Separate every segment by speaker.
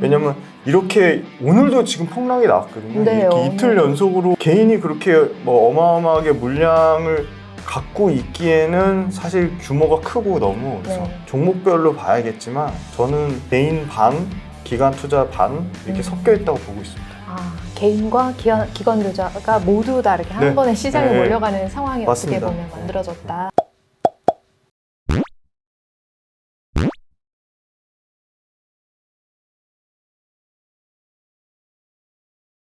Speaker 1: 왜냐면 이렇게 오늘도 지금 폭락이 나왔거든요.
Speaker 2: 네,
Speaker 1: 이렇게 이틀 연속으로 개인이 그렇게 뭐 어마어마하게 물량을 갖고 있기에는 사실 규모가 크고 너무 그래서
Speaker 2: 네.
Speaker 1: 종목별로 봐야겠지만 저는 개인 반, 기관 투자 반 이렇게 섞여 있다고 보고 있습니다.
Speaker 2: 개인과 기관 투자가 모두 다르게 한
Speaker 1: 네.
Speaker 2: 번에 시장에
Speaker 1: 네.
Speaker 2: 몰려가는 상황이
Speaker 1: 맞습니다.
Speaker 2: 어떻게 보면 만들어졌다.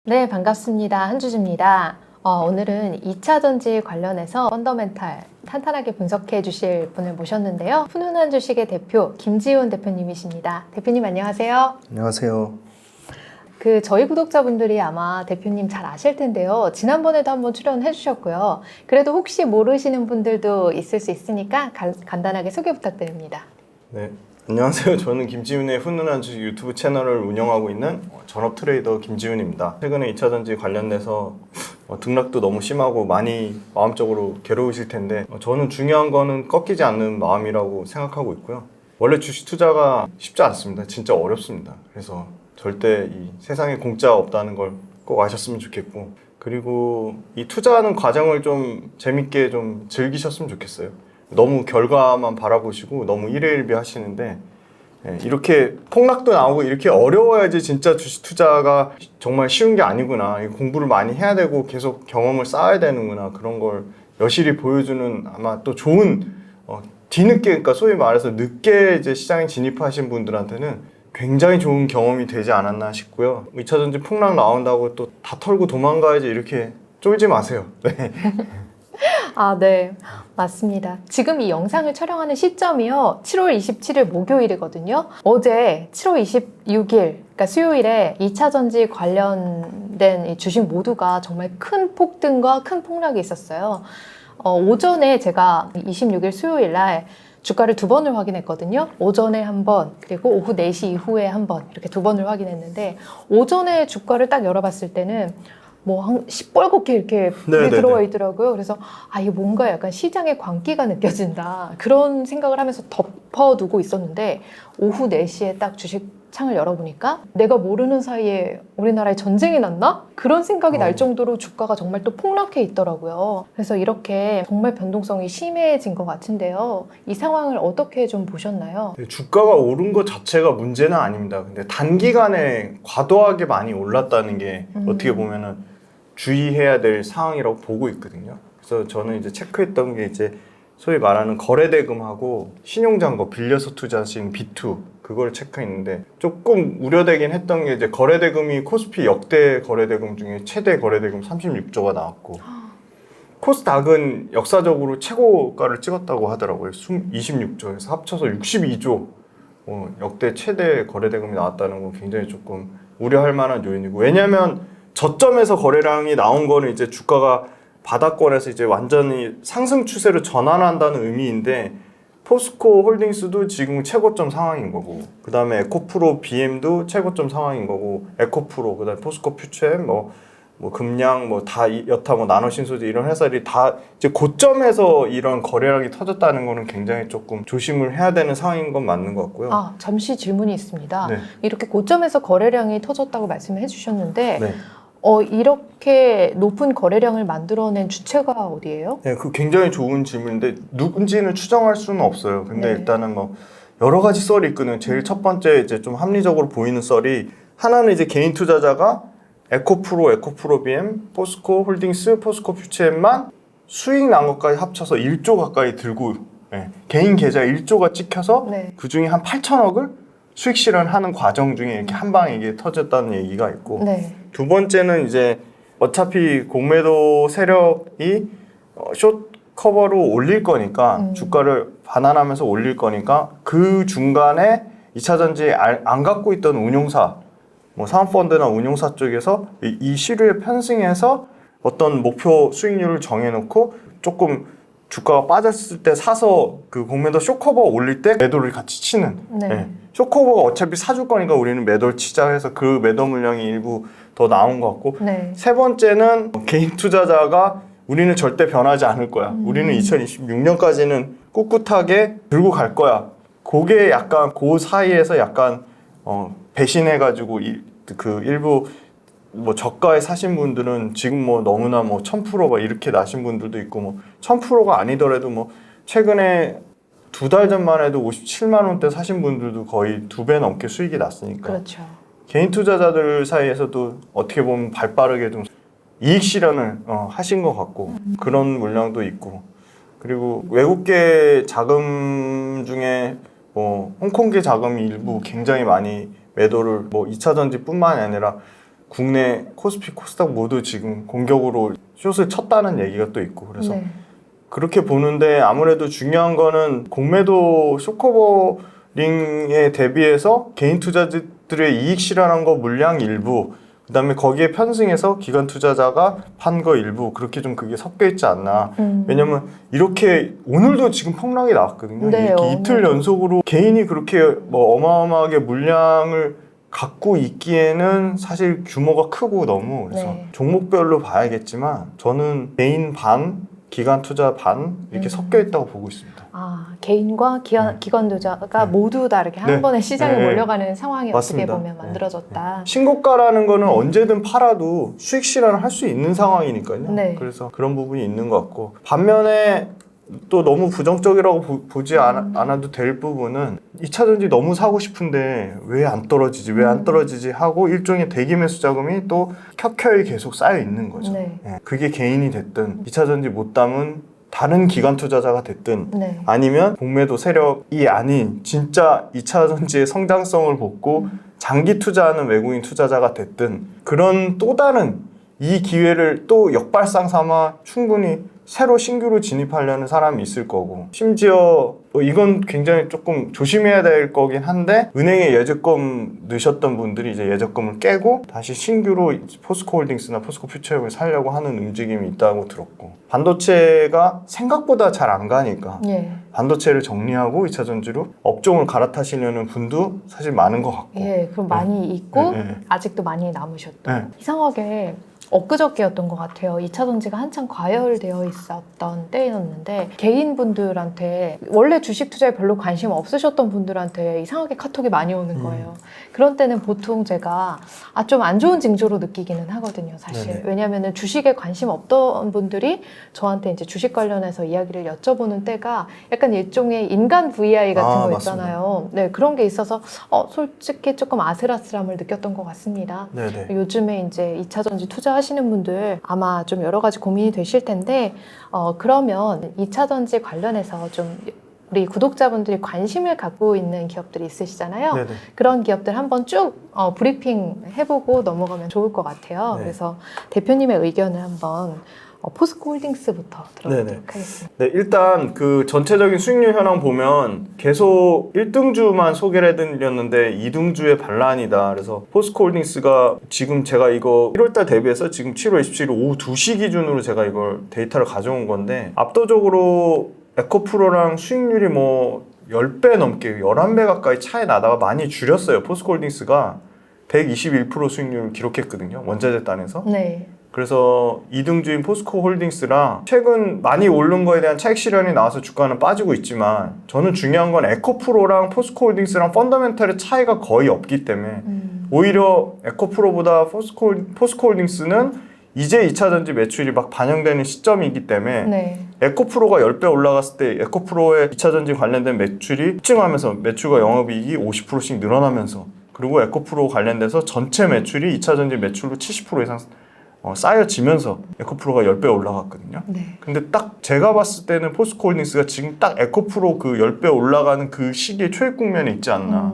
Speaker 2: 네, 반갑습니다. 한주주입니다. 오늘은 2차 전지 관련해서 펀더멘탈 탄탄하게 분석해 주실 분을 모셨는데요. 훈훈한 주식의 대표 김지훈 대표님이십니다. 대표님 안녕하세요.
Speaker 1: 안녕하세요.
Speaker 2: 저희 구독자분들이 아마 대표님 잘 아실 텐데요. 지난번에도 한번 출연해 주셨고요. 그래도 혹시 모르시는 분들도 있을 수 있으니까 간단하게 소개 부탁드립니다.
Speaker 1: 네, 안녕하세요. 저는 김지훈의 훈훈한 주식 유튜브 채널을 운영하고 있는 전업 트레이더 김지훈입니다. 최근에 2차전지 관련돼서 등락도 너무 심하고 많이 마음적으로 괴로우실 텐데 저는 중요한 거는 꺾이지 않는 마음이라고 생각하고 있고요. 원래 주식 투자가 쉽지 않습니다. 진짜 어렵습니다. 그래서 절대 이 세상에 공짜 없다는 걸 꼭 아셨으면 좋겠고, 그리고 이 투자하는 과정을 좀 재밌게 좀 즐기셨으면 좋겠어요. 너무 결과만 바라보시고 너무 일회일비 하시는데 이렇게 폭락도 나오고 이렇게 어려워야지 진짜 주식 투자가 정말 쉬운 게 아니구나, 공부를 많이 해야 되고 계속 경험을 쌓아야 되는구나, 그런 걸 여실히 보여주는 아마 또 좋은 뒤늦게, 그러니까 소위 말해서 늦게 이제 시장에 진입하신 분들한테는 굉장히 좋은 경험이 되지 않았나 싶고요. 2차전지 폭락 나온다고 또 다 털고 도망가야지 이렇게 쫄지 마세요. 네.
Speaker 2: 네, 맞습니다. 지금 이 영상을 촬영하는 시점이요, 7월 27일 목요일이거든요. 어제 7월 26일, 그러니까 수요일에 2차전지 관련된 이 주식 모두가 정말 큰 폭등과 큰 폭락이 있었어요. 오전에 제가 26일 수요일 날 주가를 2번을 확인했거든요. 오전에 한 번, 그리고 오후 4시 이후에 한 번, 이렇게 2번을 확인했는데, 오전에 주가를 딱 열어봤을 때는 한 시뻘겋게 이렇게 불이 들어와 있더라고요. 그래서 이게 뭔가 약간 시장의 광기가 느껴진다, 그런 생각을 하면서 덮어두고 있었는데, 오후 4시에 딱 주식창을 열어보니까 내가 모르는 사이에 우리나라에 전쟁이 났나? 그런 생각이 날 정도로 주가가 정말 또 폭락해 있더라고요. 그래서 이렇게 정말 변동성이 심해진 것 같은데요. 이 상황을 어떻게 좀 보셨나요?
Speaker 1: 주가가 오른 것 자체가 문제는 아닙니다. 근데 단기간에 과도하게 많이 올랐다는 게 어떻게 보면은 주의해야 될 상황이라고 보고 있거든요. 그래서 저는 이제 체크했던 게 이제 소위 말하는 거래대금하고 신용잔고 빌려서 투자하신 B2, 그걸 체크했는데 조금 우려되긴 했던 게 이제 거래대금이 코스피 역대 거래대금 중에 최대 거래대금 36조가 나왔고, 코스닥은 역사적으로 최고가를 찍었다고 하더라고요. 26조에서 합쳐서 62조 역대 최대 거래대금이 나왔다는 건 굉장히 조금 우려할 만한 요인이고, 왜냐하면 저점에서 거래량이 나온 거는 이제 주가가 바닥권에서 이제 완전히 상승 추세로 전환한다는 의미인데, 포스코 홀딩스도 지금 최고점 상황인 거고, 그 다음에 에코프로 BM도 최고점 상황인 거고, 에코프로, 그 다음에 포스코 퓨처엠, 금량, 다 여타 나노신소재 이런 회사들이 다 이제 고점에서 이런 거래량이 터졌다는 거는 굉장히 조금 조심을 해야 되는 상황인 건 맞는 것 같고요.
Speaker 2: 잠시 질문이 있습니다.
Speaker 1: 네.
Speaker 2: 이렇게 고점에서 거래량이 터졌다고 말씀해 주셨는데,
Speaker 1: 네.
Speaker 2: 이렇게 높은 거래량을 만들어낸 주체가 어디예요?
Speaker 1: 네, 그 굉장히 좋은 질문인데 누군지는 추정할 수는 없어요. 근데
Speaker 2: 네.
Speaker 1: 일단은 여러 가지 썰이 있거든요. 제일 첫 번째 이제 좀 합리적으로 보이는 썰이, 하나는 이제 개인 투자자가 에코프로 BM, 포스코 홀딩스, 포스코 퓨처엠만 수익 난 것까지 합쳐서 1조 가까이 들고, 개인 계좌 1조가 찍혀서 그 중에 한 8천억을 수익 실현하는 과정 중에 이렇게 한 방에 이게 터졌다는 얘기가 있고, 두 번째는 이제 어차피 공매도 세력이 숏 커버로 올릴 거니까, 주가를 반환하면서 올릴 거니까 그 중간에 2차전지 안 갖고 있던 운용사, 사모펀드나 운용사 쪽에서 이 시류에 편승해서 어떤 목표 수익률을 정해놓고 조금 주가가 빠졌을 때 사서 그 공매도 숏커버 올릴 때 매도를 같이 치는, 숏커버가 어차피 사줄 거니까 우리는 매도를 치자 해서 그 매도 물량이 일부 더 나온 것 같고, 세 번째는 개인 투자자가 우리는 절대 변하지 않을 거야, 우리는 2026년까지는 꿋꿋하게 들고 갈 거야, 그게 약간 그 사이에서 약간 배신해가지고 그 일부 뭐 저가에 사신 분들은 지금 뭐 너무나 뭐 1000%가 이렇게 나신 분들도 있고 뭐 1000%가 아니더라도 뭐 최근에 2달 전만 해도 57만 원대 사신 분들도 거의 2배 넘게 수익이 났으니까
Speaker 2: 그렇죠.
Speaker 1: 개인 투자자들 사이에서도 어떻게 보면 발빠르게 좀 이익 실현을 하신 것 같고 그런 물량도 있고 그리고 외국계 자금 중에 뭐 홍콩계 자금이 일부 굉장히 많이 매도를 뭐 2차 전지뿐만이 아니라 국내 코스피, 코스닥 모두 지금 공격으로 숏을 쳤다는 얘기가 또 있고 그래서
Speaker 2: 네. 그렇게
Speaker 1: 그렇게 보는데 아무래도 중요한 거는 공매도 숏커버링에 대비해서 개인 투자자들의 이익 실현한 거 물량 일부 그다음에 거기에 편승해서 기관 투자자가 판 거 일부 그렇게 좀 그게 섞여 있지 않나. 왜냐면 이렇게 오늘도 지금 폭락이 나왔거든요.
Speaker 2: 네,
Speaker 1: 이렇게 이틀 연속으로 개인이 그렇게 뭐 어마어마하게 물량을 갖고 있기에는 사실 규모가 크고 너무 그래서
Speaker 2: 네.
Speaker 1: 종목별로 봐야겠지만 저는 개인 반, 기관 투자 반 이렇게 섞여 있다고 보고 있습니다.
Speaker 2: 아, 개인과 기관 투자가
Speaker 1: 네.
Speaker 2: 모두 다 이렇게 한
Speaker 1: 네.
Speaker 2: 번에 시장에
Speaker 1: 네.
Speaker 2: 몰려가는 상황이
Speaker 1: 맞습니다.
Speaker 2: 어떻게 보면 만들어졌다.
Speaker 1: 신고가라는 거는 언제든 팔아도 수익 실현을 할 수 있는 상황이니까요.
Speaker 2: 네.
Speaker 1: 그래서 그런 부분이 있는 것 같고 반면에 또 너무 부정적이라고 보지 않아도 될 부분은 2차 전지 너무 사고 싶은데 왜 안 떨어지지 왜 안 떨어지지 하고 일종의 대기 매수 자금이 또 켜켜이 계속 쌓여 있는 거죠.
Speaker 2: 네.
Speaker 1: 예, 그게 개인이 됐든 2차 전지 못 담은 다른 기관 투자자가 됐든
Speaker 2: 네.
Speaker 1: 아니면 공매도 세력이 아닌 진짜 2차 전지의 성장성을 보고 장기 투자하는 외국인 투자자가 됐든 그런 또 다른 이 기회를 또 역발상 삼아 충분히 새로 신규로 진입하려는 사람이 있을 거고 심지어 이건 굉장히 조금 조심해야 될 거긴 한데 은행에 예적금 넣으셨던 분들이 이제 예적금을 깨고 다시 신규로 포스코홀딩스나 포스코퓨처앱을 사려고 하는 움직임이 있다고 들었고 반도체가 생각보다 잘 안 가니까
Speaker 2: 예.
Speaker 1: 반도체를 정리하고 2차 전지로 업종을 갈아타시려는 분도 사실 많은 것 같고
Speaker 2: 예, 그럼 많이 있고
Speaker 1: 네.
Speaker 2: 아직도 많이 남으셨던.
Speaker 1: 네.
Speaker 2: 이상하게 엊그저께였던 것 같아요. 2차 전지가 한창 과열되어 있었던 때였는데 개인분들한테 원래 주식 투자에 별로 관심 없으셨던 분들한테 이상하게 카톡이 많이 오는 거예요. 그런 때는 보통 제가 좀 안 좋은 징조로 느끼기는 하거든요, 사실.
Speaker 1: 네네.
Speaker 2: 왜냐하면 주식에 관심 없던 분들이 저한테 이제 주식 관련해서 이야기를 여쭤보는 때가 약간 일종의 인간 VI 같은 거
Speaker 1: 맞습니다.
Speaker 2: 있잖아요. 네, 그런 게 있어서 솔직히 조금 아슬아슬함을 느꼈던 것 같습니다.
Speaker 1: 네네.
Speaker 2: 요즘에 이제 2차 전지 투자하시는 분들 아마 좀 여러 가지 고민이 되실 텐데 그러면 2차 전지 관련해서 좀 우리 구독자분들이 관심을 갖고 있는 기업들이 있으시잖아요.
Speaker 1: 네네.
Speaker 2: 그런 기업들 한번 쭉 브리핑 해보고 넘어가면 좋을 것 같아요.
Speaker 1: 네.
Speaker 2: 그래서 대표님의 의견을 한번 포스코홀딩스부터 들어보도록
Speaker 1: 네네.
Speaker 2: 하겠습니다.
Speaker 1: 네, 일단 그 전체적인 수익률 현황 보면 계속 1등주만 소개를 해드렸는데 2등주의 반란이다. 그래서 포스코홀딩스가 지금 제가 이거 1월달 대비해서 지금 7월 27일 오후 2시 기준으로 제가 이걸 데이터를 가져온 건데 압도적으로 에코프로랑 수익률이 뭐 10배 넘게 11배 가까이 차이 나다가 많이 줄였어요. 포스코홀딩스가 121% 수익률을 기록했거든요. 원자재 단에서.
Speaker 2: 네.
Speaker 1: 그래서 2등주인 포스코홀딩스랑 최근 많이 오른 거에 대한 차익 실현이 나와서 주가는 빠지고 있지만 저는 중요한 건 에코프로랑 포스코홀딩스랑 펀더멘털의 차이가 거의 없기 때문에 오히려 에코프로보다 포스코홀딩스는 이제 2차 전지 매출이 막 반영되는 시점이기 때문에
Speaker 2: 네.
Speaker 1: 에코프로가 10배 올라갔을 때 에코프로의 2차 전지 관련된 매출이 급증하면서 매출과 영업이익이 50%씩 늘어나면서 그리고 에코프로 관련돼서 전체 매출이 2차 전지 매출로 70% 이상 쌓여지면서 에코프로가 10배 올라갔거든요.
Speaker 2: 네.
Speaker 1: 근데 딱 제가 봤을 때는 포스코홀딩스가 지금 딱 에코프로 그 10배 올라가는 그 시기에 초입 국면에 있지 않나.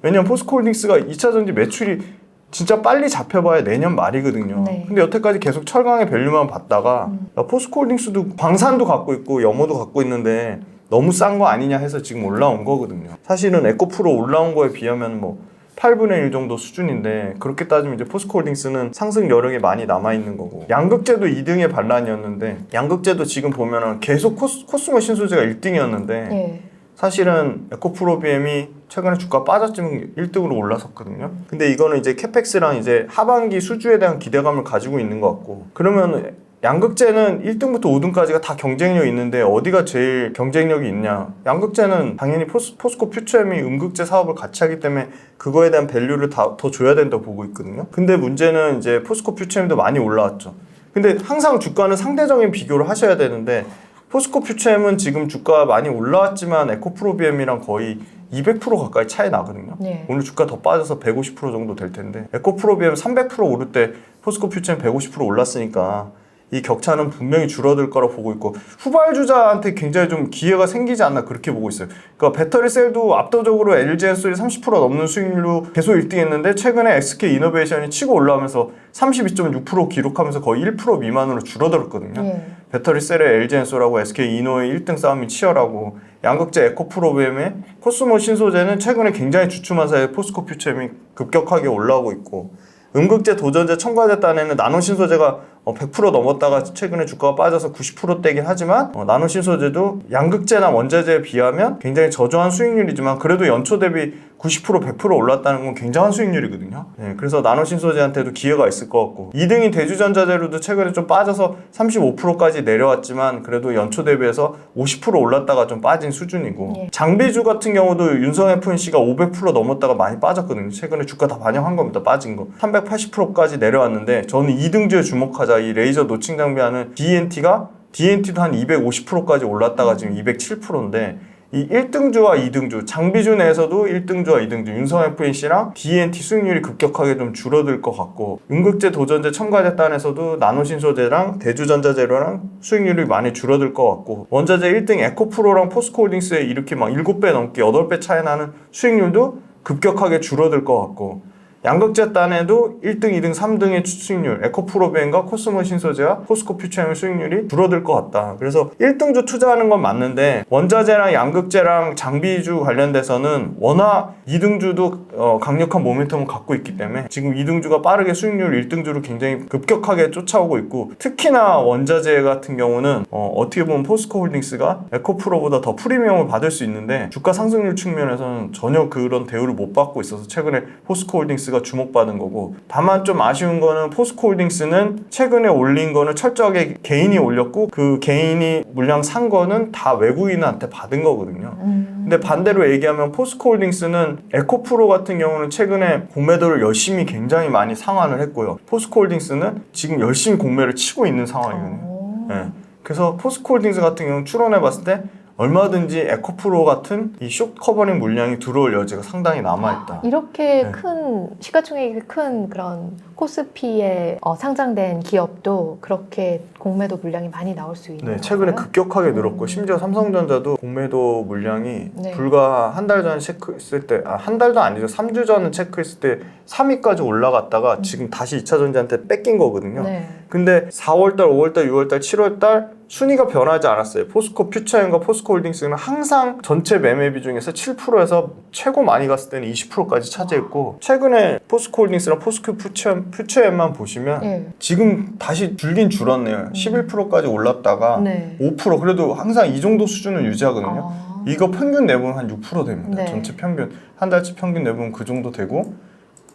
Speaker 1: 왜냐면 포스코홀딩스가 2차 전지 매출이 진짜 빨리 잡혀봐야 내년 말이거든요.
Speaker 2: 네.
Speaker 1: 근데 여태까지 계속 철강의 밸류만 받다가 야, 포스코홀딩스도 광산도 갖고 있고 염호도 갖고 있는데 너무 싼 거 아니냐 해서 지금 올라온 거거든요. 사실은 에코프로 올라온 거에 비하면 뭐 8분의 1 정도 수준인데 그렇게 따지면 이제 포스코홀딩스는 상승 여력이 많이 남아있는 거고 양극재도 2등의 반란이었는데 양극재도 지금 보면은 계속 코스모 신소재가 1등이었는데
Speaker 2: 예.
Speaker 1: 사실은 에코프로 BM이 최근에 주가 빠졌지만 1등으로 올라섰거든요. 근데 이거는 이제 캐펙스랑 이제 하반기 수주에 대한 기대감을 가지고 있는 것 같고 그러면 양극재는 1등부터 5등까지가 다 경쟁력이 있는데 어디가 제일 경쟁력이 있냐? 양극재는 당연히 포스코 퓨처엠이 음극재 사업을 같이 하기 때문에 그거에 대한 밸류를 더 줘야 된다고 보고 있거든요. 근데 문제는 이제 포스코 퓨처엠도 많이 올라왔죠. 근데 항상 주가는 상대적인 비교를 하셔야 되는데 포스코 퓨처엠은 지금 주가 많이 올라왔지만 에코프로비엠이랑 거의 200% 가까이 차이 나거든요.
Speaker 2: 네.
Speaker 1: 오늘 주가 더 빠져서 150% 정도 될 텐데 에코프로비엠 300% 오를 때 포스코 퓨처엠 150% 올랐으니까 이 격차는 분명히 줄어들 거라고 보고 있고 후발주자한테 굉장히 좀 기회가 생기지 않나 그렇게 보고 있어요. 그러니까 배터리 셀도 압도적으로 LG엔솔이 30% 넘는 수익률로 계속 1등했는데 최근에 SK이노베이션이 치고 올라오면서 32.6% 기록하면서 거의 1% 미만으로 줄어들었거든요. 배터리 셀의 LG엔솔하고 SK이노의 1등 싸움이 치열하고 양극재 에코프로비엠의 코스모 신소재는 최근에 굉장히 주춤한 사이에 포스코 퓨처엠이 급격하게 올라오고 있고 음극재 도전제 첨가됐다는 나노신소재가 100% 넘었다가 최근에 주가가 빠져서 90%대긴 하지만 나노신소재도 양극재나 원자재에 비하면 굉장히 저조한 수익률이지만 그래도 연초 대비 90% 100% 올랐다는 건 굉장한 수익률이거든요. 네, 그래서 나노신소재한테도 기회가 있을 것 같고 2등인 대주전자재로도 최근에 좀 빠져서 35%까지 내려왔지만 그래도 연초 대비해서 50% 올랐다가 좀 빠진 수준이고 장비주 같은 경우도 윤성 FNC가 500% 넘었다가 많이 빠졌거든요. 최근에 주가 다 반영한 겁니다. 빠진 거 380%까지 내려왔는데 저는 2등주에 주목하자. 이 레이저 노칭 장비하는 DNT도 한 250%까지 올랐다가 지금 207%인데 이 1등주와 2등주, 장비주 내에서도 1등주와 2등주, 윤성 FNC랑 DNT 수익률이 급격하게 좀 줄어들 것 같고 음극재 도전제 첨가됐다에서도 나노신소재랑 대주전자재료랑 수익률이 많이 줄어들 것 같고 원자재 1등 에코프로랑 포스코홀딩스에 이렇게 막 7배 넘게 8배 차이 나는 수익률도 급격하게 줄어들 것 같고 양극재 단에도 1등, 2등, 3등의 수익률, 에코프로비엠과 코스모 신소재와 포스코 퓨처엠의 수익률이 줄어들 것 같다. 그래서 1등주 투자하는 건 맞는데 원자재랑 양극재랑 장비주 관련돼서는 워낙 2등주도 강력한 모멘텀을 갖고 있기 때문에 지금 2등주가 빠르게 수익률 1등주를 굉장히 급격하게 쫓아오고 있고 특히나 원자재 같은 경우는 어떻게 보면 포스코 홀딩스가 에코프로보다 더 프리미엄을 받을 수 있는데 주가 상승률 측면에서는 전혀 그런 대우를 못 받고 있어서 최근에 포스코 홀딩스 가 주목받은 거고 다만 좀 아쉬운 거는 포스코홀딩스는 최근에 올린 거는 철저하게 개인이 올렸고 그 개인이 물량 산 거는 다 외국인한테 받은 거거든요. 근데 반대로 얘기하면 포스코홀딩스는 에코프로 같은 경우는 최근에 공매도를 열심히 굉장히 많이 상환을 했고요. 포스코홀딩스는 지금 열심히 공매를 치고 있는 상황이거든요. 네. 그래서 포스코홀딩스 같은 경우는 추론해 봤을 때 얼마든지 에코프로 같은 이 숏 커버링 물량이 들어올 여지가 상당히 남아있다.
Speaker 2: 이렇게 큰 시가총액이 큰 그런 코스피에 상장된 기업도 그렇게 공매도 물량이 많이 나올 수 있는 건가요?
Speaker 1: 최근에 급격하게 늘었고 심지어 삼성전자도 공매도 물량이 불과 한 달 전에 체크했을 때 한 달도 아니죠. 3주 전에 체크했을 때 3위까지 올라갔다가 지금 다시 2차전지한테 뺏긴 거거든요. 근데 4월달, 5월달, 6월달, 7월달 순위가 변하지 않았어요. 포스코 퓨처엠과 포스코 홀딩스는 항상 전체 매매 비중에서 7%에서 최고 많이 갔을 때는 20%까지 차지했고 최근에 포스코 홀딩스랑 포스코 퓨처엠만 보시면 지금 다시 줄긴 줄었네요. 11%까지 올랐다가 5% 그래도 항상 이 정도 수준을 유지하거든요. 이거 평균 내보면 한 6% 됩니다. 전체 평균 한 달치 평균 내보면 그 정도 되고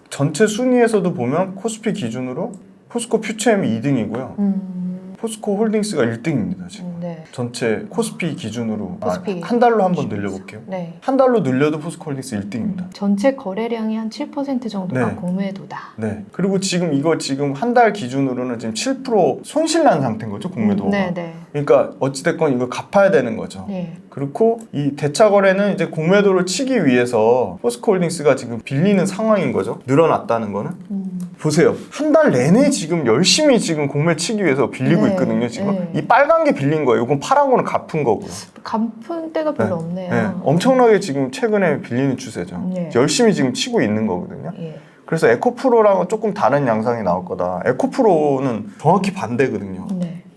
Speaker 1: 전체 순위에서도 보면 코스피 기준으로 포스코 퓨처엠이 2등이고요. 포스코 홀딩스가 1등입니다 지금. 전체 코스피 기준으로 한 달로 한번 늘려볼게요. 한 달로 늘려도 포스코 홀딩스 1등입니다.
Speaker 2: 전체 거래량이 한 7% 정도가 공매도다.
Speaker 1: 그리고 지금 한 달 기준으로는 지금 7% 손실난 상태인 거죠 공매도가. 그러니까 어찌됐건 이거 갚아야 되는 거죠. 그렇고 이 대차 거래는 이제 공매도를 치기 위해서 포스코 홀딩스가 지금 빌리는 상황인 거죠. 늘어났다는 거는. 보세요. 한 달 내내 지금 열심히 지금 공매 치기 위해서 빌리고 있거든요. 지금 이 빨간 게 빌린 거예요. 이건 파란 거는 갚은 거고요.
Speaker 2: 갚은 때가 별로 없네요.
Speaker 1: 엄청나게 지금 최근에 빌리는 추세죠. 열심히 지금 치고 있는 거거든요. 그래서 에코프로랑은 조금 다른 양상이 나올 거다. 에코프로는 정확히 반대거든요.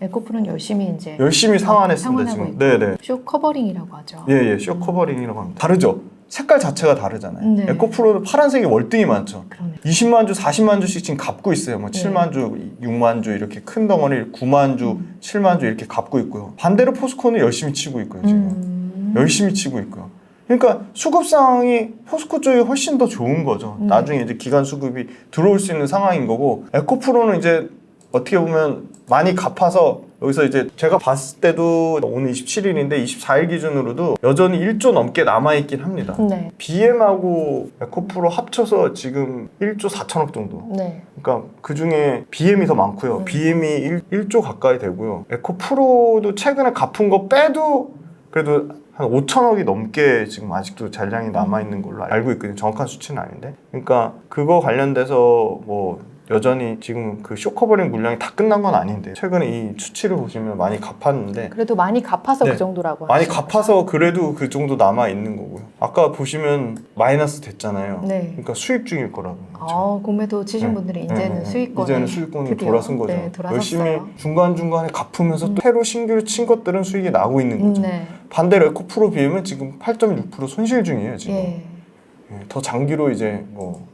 Speaker 2: 에코프로는
Speaker 1: 열심히 상환했습니다 지금.
Speaker 2: 숏 커버링이라고 하죠.
Speaker 1: 숏 커버링이라고 합니다. 다르죠. 색깔 자체가 다르잖아요. 에코프로는 파란색이 월등히 많죠. 20만 주, 40만 주씩 지금 갚고 있어요. 뭐 7만 주, 6만 주 이렇게 큰 덩어리 9만 주, 7만 주 이렇게 갚고 있고요. 반대로 포스코는 열심히 치고 있고요. 지금 열심히 치고 있고요. 그러니까 수급 상황이 포스코 쪽이 훨씬 더 좋은 거죠. 나중에 이제 기간 수급이 들어올 수 있는 상황인 거고 에코프로는 이제 어떻게 보면 많이 갚아서 여기서 이제 제가 봤을 때도 오늘 27일인데 24일 기준으로도 여전히 1조 넘게 남아있긴 합니다.
Speaker 2: 네.
Speaker 1: BM하고 에코프로 합쳐서 지금 1조 4천억 정도.
Speaker 2: 네.
Speaker 1: 그러니까 그 중에 BM이 더 많고요. BM이 1조 가까이 되고요. 에코프로도 최근에 갚은 거 빼도 그래도 한 5천억이 넘게 지금 아직도 잔량이 남아있는 걸로 알고 있거든요. 정확한 수치는 아닌데. 그러니까 그거 관련돼서 뭐 여전히 지금 그 쇼커버링 물량이 다 끝난 건 아닌데 최근에 이 수치를 보시면 많이 갚았는데
Speaker 2: 그래도 많이 갚아서
Speaker 1: 네.
Speaker 2: 그 정도라고
Speaker 1: 많이
Speaker 2: 하시는
Speaker 1: 갚아서 그래도 그 정도 남아있는 거고요. 아까 보시면 마이너스 됐잖아요.
Speaker 2: 네.
Speaker 1: 그러니까 수익 중일 거라고.
Speaker 2: 공매도 치신 분들이 이제는 수익권에
Speaker 1: 이제는 수익권으로
Speaker 2: 드디어,
Speaker 1: 돌아선 거죠.
Speaker 2: 네, 돌아섰어요.
Speaker 1: 열심히 중간중간에 갚으면서 또 새로 신규로 친 것들은 수익이 나고 있는 거죠.
Speaker 2: 네.
Speaker 1: 반대로 에코프로 BM은 지금 8.6% 손실 중이에요. 지금.
Speaker 2: 예.
Speaker 1: 예, 더 장기로 이제 뭐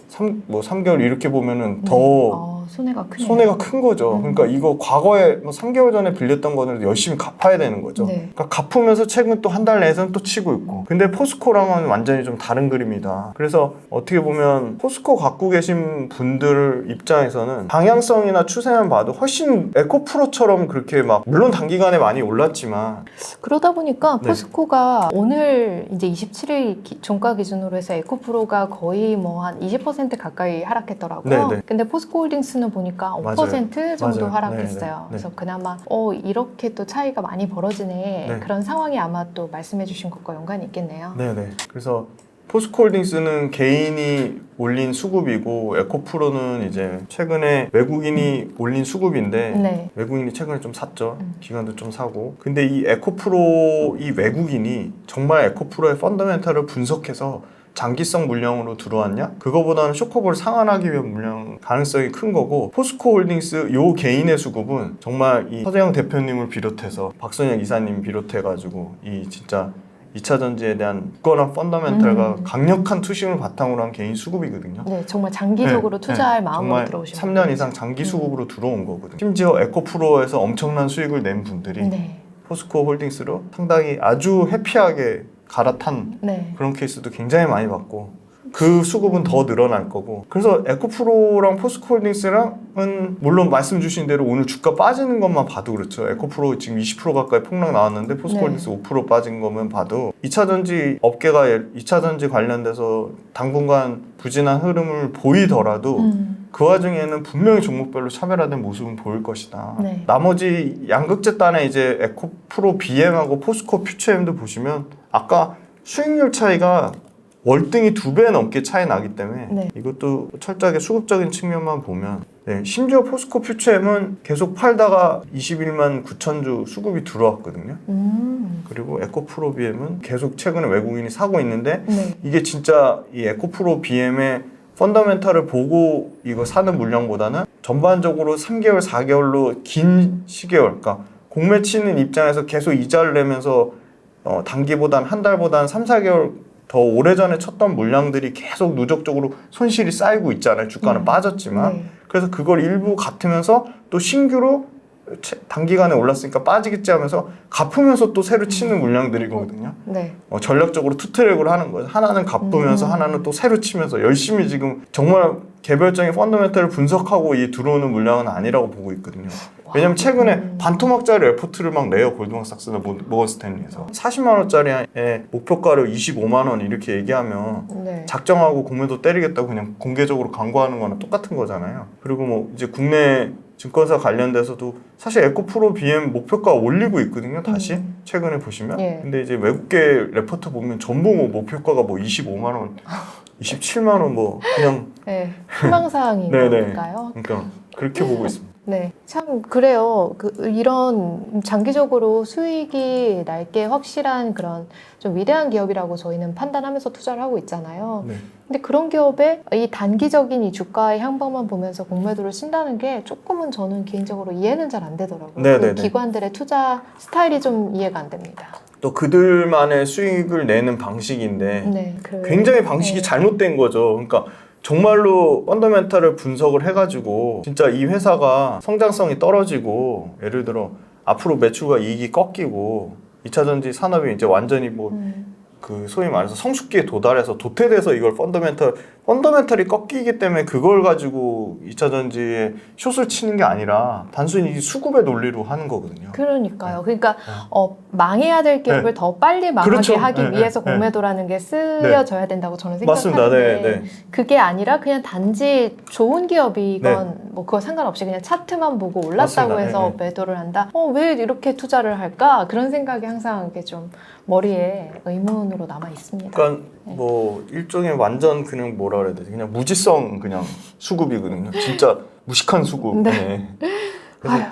Speaker 1: 3개월 이렇게 보면은 더
Speaker 2: 손해가 크네요.
Speaker 1: 손해가 큰 거죠. 그러니까 이거 과거에 뭐 3개월 전에 빌렸던 거는 열심히 갚아야 되는 거죠.
Speaker 2: 네.
Speaker 1: 그러니까 갚으면서 최근 또 한 달 내에서는 또 치고 있고. 근데 포스코랑은 완전히 좀 다른 그림이다. 그래서 어떻게 보면 포스코 갖고 계신 분들 입장에서는 방향성이나 추세만 봐도 훨씬 에코프로처럼 그렇게 막 물론 단기간에 많이 올랐지만
Speaker 2: 그러다 보니까
Speaker 1: 네.
Speaker 2: 포스코가 오늘 이제 27일 종가 기준으로 해서 에코프로가 거의 뭐 한 20% 가까이 하락했더라고요.
Speaker 1: 네, 네.
Speaker 2: 근데 포스코홀딩스는 보니까 5%
Speaker 1: 맞아요.
Speaker 2: 정도
Speaker 1: 맞아요.
Speaker 2: 하락했어요.
Speaker 1: 네, 네, 네.
Speaker 2: 그래서 그나마 이렇게 또 차이가 많이 벌어지네.
Speaker 1: 네.
Speaker 2: 그런 상황이 아마 또 말씀해주신 것과 연관이 있겠네요.
Speaker 1: 네네. 그래서 포스코홀딩스는 개인이 올린 수급이고 에코프로는 이제 최근에 외국인이 올린 수급인데
Speaker 2: 네.
Speaker 1: 외국인이 최근에 좀 샀죠. 기관도 좀 사고. 근데 이 에코프로 이 외국인이 정말 에코프로의 펀더멘탈을 분석해서 장기성 물량으로 들어왔냐? 그거보다는 쇼커버를 상환하기 위한 물량 가능성이 큰 거고 포스코홀딩스 요 개인의 수급은 정말 이 서재영 대표님을 비롯해서 박선영 이사님 비롯해가지고 이 진짜 2차 전지에 대한 굳건한 펀더멘탈과 강력한 투심을 바탕으로 한 개인 수급이거든요.
Speaker 2: 네, 정말 장기적으로 투자할 마음으로
Speaker 1: 정말
Speaker 2: 들어오신
Speaker 1: 3년 이상 장기 수급으로 들어온 거거든요. 심지어 에코프로에서 엄청난 수익을 낸 분들이
Speaker 2: 네.
Speaker 1: 포스코홀딩스로 상당히 아주 해피하게 갈아탄
Speaker 2: 네.
Speaker 1: 그런 케이스도 굉장히 많이 봤고 그 수급은 더 늘어날 거고 그래서 에코프로랑 포스코홀딩스랑은 물론 말씀 주신 대로 오늘 주가 빠지는 것만 봐도 그렇죠. 에코프로 지금 20% 가까이 폭락 나왔는데 포스코홀딩스 5% 빠진 거면 봐도 2차전지 업계가 2차전지 관련돼서 당분간 부진한 흐름을 보이더라도 그 와중에는 분명히 종목별로 차별화된 모습은 보일 것이다.
Speaker 2: 네.
Speaker 1: 나머지 양극재단의 이제 에코프로 BM하고 포스코 퓨처엠도 보시면 아까 수익률 차이가 월등히 2배 넘게 차이 나기 때문에
Speaker 2: 네.
Speaker 1: 이것도 철저하게 수급적인 측면만 보면 심지어 포스코 퓨처엠은 계속 팔다가 21만 9천 주 수급이 들어왔거든요. 그리고 에코프로 BM은 계속 최근에 외국인이 사고 있는데
Speaker 2: 네.
Speaker 1: 이게 진짜 이 에코프로 BM의 펀더멘탈을 보고 이거 사는 물량보다는 전반적으로 3개월, 4개월로 긴 시계월, 그러니까 공매 치는 입장에서 계속 이자를 내면서 단기보단 한 달보단 3, 4개월 더 오래전에 쳤던 물량들이 계속 누적적으로 손실이 쌓이고 있잖아요. 주가는 빠졌지만.
Speaker 2: 네.
Speaker 1: 그래서 그걸 일부 갚으면서 또 신규로 단기간에 올랐으니까 빠지겠지 하면서 갚으면서 또 새로 치는 물량들이거든요.
Speaker 2: 네.
Speaker 1: 전략적으로 투트랙으로 하는 거죠. 하나는 갚으면서 하나는 또 새로 치면서 열심히 지금 정말 개별적인 펀더멘탈을 분석하고 이 들어오는 물량은 아니라고 보고 있거든요. 왜냐면 최근에 반토막짜리 레포트를 막 내요. 골드만삭스나 모건스탠리에서 40만 원짜리의 목표가를 25만 원 이렇게 얘기하면
Speaker 2: 네.
Speaker 1: 작정하고 공매도 때리겠다고 그냥 공개적으로 광고하는 거랑 똑같은 거잖아요. 그리고 뭐 이제 국내 증권사 관련돼서도 사실 에코프로 BM 목표가 올리고 있거든요. 다시 최근에 보시면.
Speaker 2: 예.
Speaker 1: 근데 이제 외국계 레포트 보면 전부 뭐 목표가가 뭐 25만 원, 27만 원 뭐 그냥
Speaker 2: 네. 희망사항인가요?
Speaker 1: 그러니까 그렇게 보고 있습니다.
Speaker 2: 네, 참 그래요. 이런 장기적으로 수익이 날 게 확실한 그런 좀 위대한 기업이라고 저희는 판단하면서 투자를 하고 있잖아요.
Speaker 1: 네.
Speaker 2: 근데 그런 기업의 이 단기적인 이 주가의 향방만 보면서 공매도를 친다는 게 조금은 저는 개인적으로 이해는 잘 안 되더라고요.
Speaker 1: 네,
Speaker 2: 그
Speaker 1: 네, 네.
Speaker 2: 기관들의 투자 스타일이 좀 이해가 안 됩니다.
Speaker 1: 또 그들만의 수익을 내는 방식인데
Speaker 2: 네,
Speaker 1: 굉장히 방식이 잘못된 거죠. 그러니까 정말로 펀더멘탈을 분석을 해가지고 진짜 이 회사가 성장성이 떨어지고 예를 들어 앞으로 매출과 이익이 꺾이고 2차전지 산업이 이제 완전히 뭐 그 소위 말해서 성숙기에 도달해서 도태돼서 이걸 펀더멘탈 펀더멘털이 꺾이기 때문에 그걸 가지고 2차 전지에 숏을 치는 게 아니라 단순히 이 수급의 논리로 하는 거거든요.
Speaker 2: 그러니까요. 그러니까 망해야 될 기업을 더 빨리 망하게
Speaker 1: 그렇죠.
Speaker 2: 하기 위해서 공매도라는 게 쓰여져야 된다고 저는 생각하는데
Speaker 1: 맞습니다.
Speaker 2: 그게 아니라 그냥 단지 좋은 기업이건 뭐 그거 상관없이 그냥 차트만 보고 올랐다고
Speaker 1: 맞습니다.
Speaker 2: 해서 매도를 한다. 왜 이렇게 투자를 할까? 그런 생각이 항상 이렇게 좀 머리에 의문으로 남아 있습니다.
Speaker 1: 그러니까 뭐 일종의 완전 그냥 뭐라 그래야 되지? 그냥 무지성 그냥 수급이거든요. 진짜 무식한 수급.
Speaker 2: 네.
Speaker 1: 그래서
Speaker 2: 아유,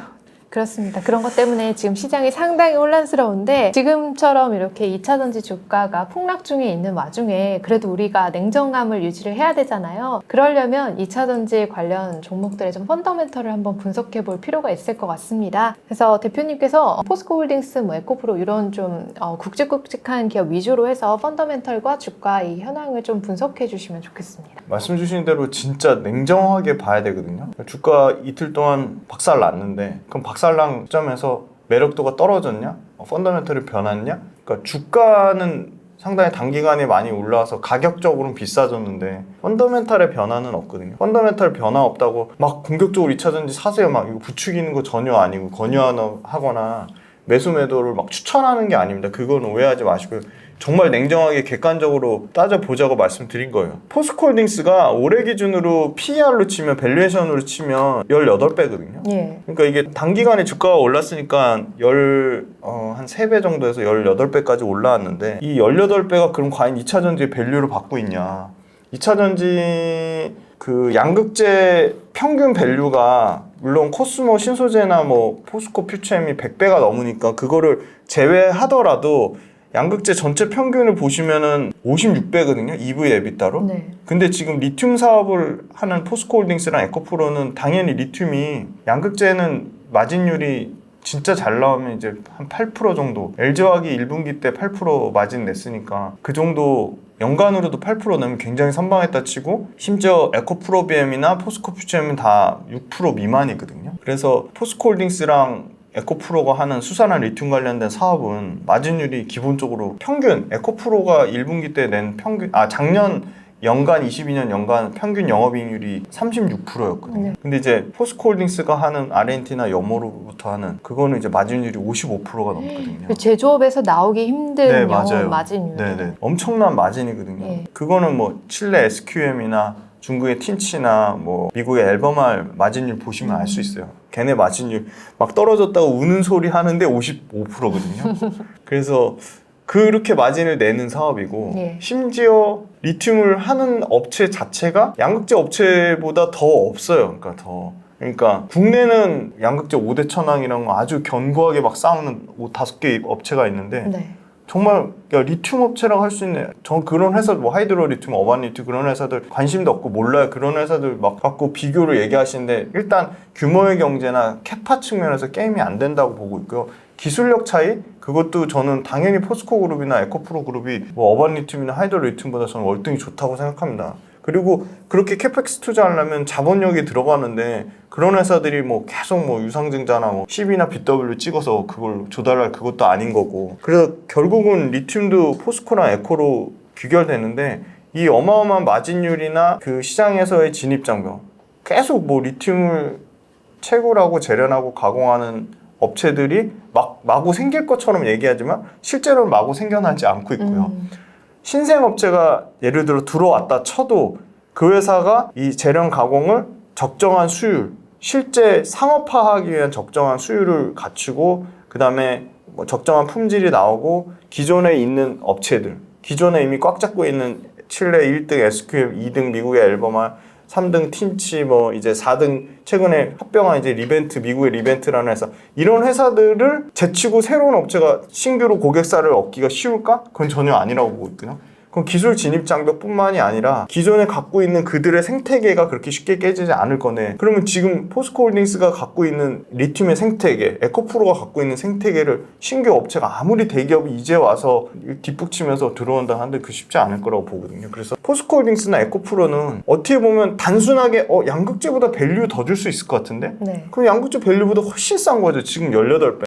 Speaker 2: 그렇습니다. 그런 것 때문에 지금 시장이 상당히 혼란스러운데 지금처럼 이렇게 2차 전지 주가가 폭락 중에 있는 와중에 그래도 우리가 냉정함을 유지를 해야 되잖아요. 그러려면 2차 전지 관련 종목들의 좀 펀더멘털을 한번 분석해 볼 필요가 있을 것 같습니다. 그래서 대표님께서 포스코홀딩스, 뭐 에코프로 이런 좀 굵직굵직한 기업 위주로 해서 펀더멘털과 주가 이 현황을 좀 분석해 주시면 좋겠습니다.
Speaker 1: 말씀 주신 대로 진짜 냉정하게 봐야 되거든요. 주가 이틀 동안 박살 났는데 그럼 박살난 시점에서 매력도가 떨어졌냐? 펀더멘털이 변했냐? 그러니까 주가는 상당히 단기간에 많이 올라와서 가격적으로는 비싸졌는데 펀더멘털의 변화는 없거든요. 펀더멘털 변화 없다고 막 공격적으로 2차 전지 사세요 막 이거 부추기는 거 전혀 아니고 권유하거나 매수 매도를 막 추천하는 게 아닙니다. 그건 오해하지 마시고요. 정말 냉정하게 객관적으로 따져보자고 말씀드린 거예요. 포스코홀딩스가 올해 기준으로 PER로 치면 밸류에이션으로 치면 18배거든요.
Speaker 2: 예.
Speaker 1: 그러니까 이게 단기간에 주가가 올랐으니까 한 3배 정도에서 18배까지 올라왔는데 이 18배가 그럼 과연 2차 전지의 밸류를 받고 있냐. 2차 전지 그 양극재 평균 밸류가 물론 코스모 신소재나 뭐 포스코 퓨처엠이 100배가 넘으니까 그거를 제외하더라도 양극재 전체 평균을 보시면은 56배거든요. EV 에비타로.
Speaker 2: 네.
Speaker 1: 근데 지금 리튬 사업을 하는 포스코홀딩스랑 에코프로는 당연히 리튬이 양극재는 마진율이 진짜 잘 나오면 이제 한 8% 정도. LG화학이 1분기 때 8% 마진 냈으니까 그 정도 연간으로도 8% 내면 굉장히 선방했다 치고 심지어 에코프로비엠이나 포스코퓨처엠은 다 6% 미만이거든요. 그래서 포스코홀딩스랑 에코프로가 하는 수산화 리튬 관련된 사업은 마진율이 기본적으로 평균 에코프로가 1분기 때 낸 평균 작년 연간 22년 연간 평균 영업이익률이 36%였거든요.
Speaker 2: 네.
Speaker 1: 근데 이제 포스코홀딩스가 하는 아르헨티나 염호로부터 하는 그거는 이제 마진율이 55%가 넘거든요.
Speaker 2: 제조업에서 나오기 힘든
Speaker 1: 네,
Speaker 2: 영업
Speaker 1: 맞아요.
Speaker 2: 마진율.
Speaker 1: 네네. 엄청난 마진이거든요.
Speaker 2: 예.
Speaker 1: 그거는 뭐 칠레 SQM이나 중국의 틴치나 뭐 미국의 앨범알 마진율 보시면 알 수 있어요. 걔네 마진율 막 떨어졌다고 우는 소리 하는데 55%거든요. 그래서 그렇게 마진을 내는 사업이고
Speaker 2: 예.
Speaker 1: 심지어 리튬을 하는 업체 자체가 양극재 업체보다 더 없어요. 그러니까 국내는 양극재 5대 천왕이랑 아주 견고하게 막 싸우는 5-5개 업체가 있는데
Speaker 2: 네.
Speaker 1: 정말 리튬 업체라고 할 수 있는 저 그런 회사 뭐 하이드로 리튬, 어반 리튬 그런 회사들 관심도 없고 몰라요. 그런 회사들 막 갖고 비교를 얘기하시는데 일단 규모의 경제나 캐파 측면에서 게임이 안 된다고 보고 있고요. 기술력 차이 그것도 저는 당연히 포스코 그룹이나 에코프로 그룹이 뭐 어반 리튬이나 하이드로 리튬보다 저는 월등히 좋다고 생각합니다. 그리고 그렇게 캐펙스 투자하려면 자본력이 들어가는데 그런 회사들이 뭐 계속 뭐 유상증자나 뭐 CB나 BW 찍어서 그걸 조달할 그것도 아닌 거고 그래서 결국은 리튬도 포스코랑 에코로 귀결되는데 이 어마어마한 마진율이나 그 시장에서의 진입장벽 계속 뭐 리튬을 채굴하고 재련하고 가공하는 업체들이 마구 생길 것처럼 얘기하지만 실제로는 마구 생겨나지 않고 있고요. 신생 업체가 예를 들어 들어왔다 쳐도 그 회사가 이 재련 가공을 적정한 수율, 실제 상업화하기 위한 적정한 수율을 갖추고 그 다음에 뭐 적정한 품질이 나오고 기존에 있는 업체들, 기존에 이미 꽉 잡고 있는 칠레 1등 SQM, 2등 미국의 앨범알, 3등 틴치, 뭐 이제 4등 최근에 합병한 이제 리벤트, 미국의 리벤트라는 회사 이런 회사들을 제치고 새로운 업체가 신규로 고객사를 얻기가 쉬울까? 그건 전혀 아니라고 보고 있거든요. 그럼 기술 진입 장벽뿐만이 아니라 기존에 갖고 있는 그들의 생태계가 그렇게 쉽게 깨지지 않을 거네. 그러면 지금 포스코홀딩스가 갖고 있는 리튬의 생태계, 에코프로가 갖고 있는 생태계를 신규 업체가 아무리 대기업이 이제 와서 뒷북치면서 들어온다 하는데 그 쉽지 않을 거라고 보거든요. 그래서 포스코홀딩스나 에코프로는 어떻게 보면 단순하게 양극재보다 밸류 더 줄 수 있을 것 같은데
Speaker 2: 네.
Speaker 1: 그럼 양극재 밸류보다 훨씬 싼 거죠. 지금 18배.